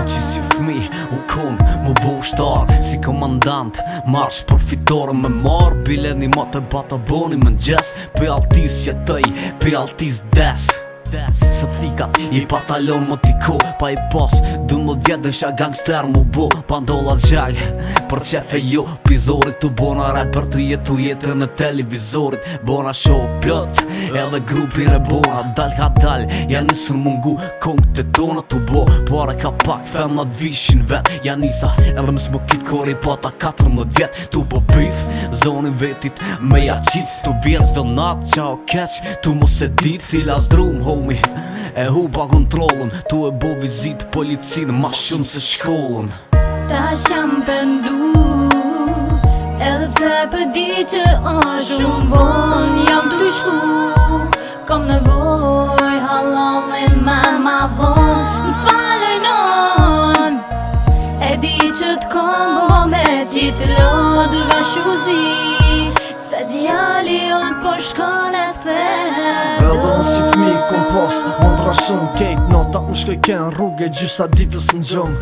që si fmi u kon mu bo shtar si komandant marsh për fitore me marr bileni ma të bata boni më ngjes pe altis jetoj pe altis des Se thikat i batalon më t'i ko Pa i pas 12 vjet dësha gangster mu bo Pa ndolla gjall Për qefe jo Pizorit t'u bona rapper t'u jetu jetën e televizorit Bona show plot Edhe grupin e bona Dal ka dal Ja nisën mungu Kong të tona t'u bo Pare ka pak 15 vishin vet Ja nisa Edhe më smokit kori pata 14 vjet Tu po bif Zonin vetit me ja qit Tu vjet zdo nat qa o keq Tu mos e dit Ti las drum ho E hupa kontrolën, tu e bo vizit policinë ma shumë se shkollën Tash jam pendu Edhe se për di që është shumë von Jam të shku Kom nevoj halallin me ma von M'falej non E di që t'kom bo me qitë lodë Vashuzi Se djali jot po shkon e sthet Edhe unë si fmi kom pas Ondra shumë kejt Nata më shkoj ken rrugë Gjysa ditës në gjëm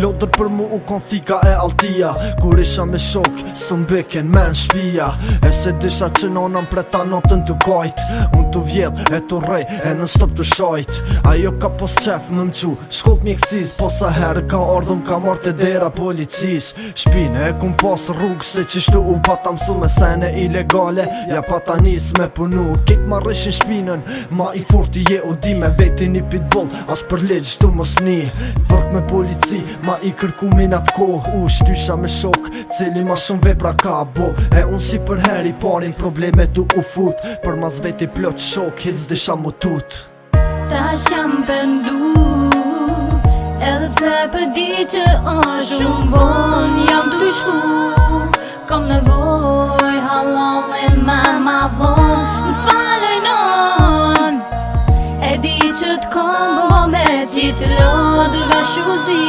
Lodër për mu u kon thika e altia Kur isha me shok Së mbeken men shpia E se disha që nona mpreta notën të kajt Unë të vjedh e të rej E në stop të shajt Ajo ka pos qef më mqu Shkollt mjekësis Po sa herë ka ardhëm ka marrë të dera policis Shpine e kum pas rrugë Se qishtu u pata mësu me sene ilegale Ja pata nis me punu Kejt ma rëshin shpinën Ma i forti je u di me vetin i pitbull As për legj shtu mos ni Vërk me polici Ma i kërku minat ko U shtysha me shok Cili ma shumë vepra ka bo E unë si për heri parin Probleme tu u fut Për mas veti plot shok Hic disha mu tut Tash jam pendu Edhe se për di që është shumë von Jam të shku Kom nevoj halallin me ma von M'falej non E di që t'kom bo me qitë lodë Vashuzi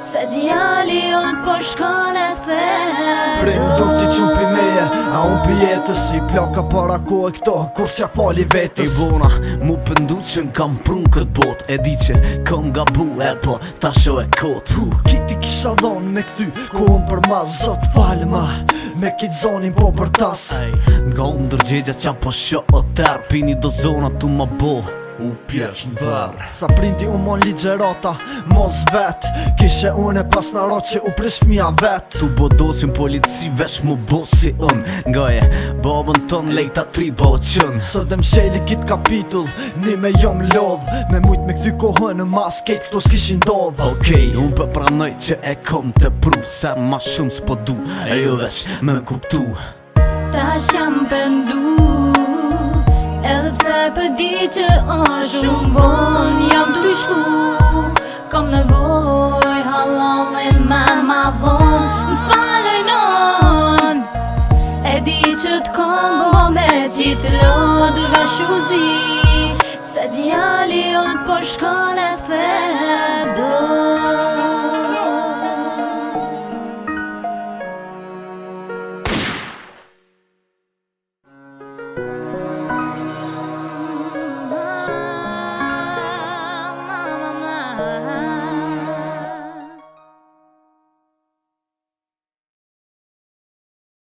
Se djali jot po shkon e sthet Prej më dorë t'i qun pi meje A unë pi jetës Si plaka para ko e këto Kur s'ja fali vetës I bona mu pëndu që n'kam prun kët bot E di që kom gabu e po ta sho e kot Kiti kisha dhonë me këthy Kohën për ma zot falma Me kit zonin po për tas Nga u ndërgjegja qa po sho o ter Pini do zona tu ma bo U pjesh në dherë Sa prindi u mon ligjerata Mos vet Kishe une pas në rot që u prish fmija vet Tu bodosin polici vesh mu bosi Nga e babën ton lejta tri po qën Së dem sheli kit kapitull Ni me jom lodh Me mujt me këthy kohën në mas Kejt këto s'kishin dodh Okej, unë për pranoj që e kom të pru Sen ma shumë s'po du E jo vesh me kuptu Tash jam pendu Edhe se për di që është shumë von Jam të shku Kom nevoj halallin me ma von M'falej non E di që t'kom bo me qitë lodë Vashuzi Se djali jot po shkon e sthet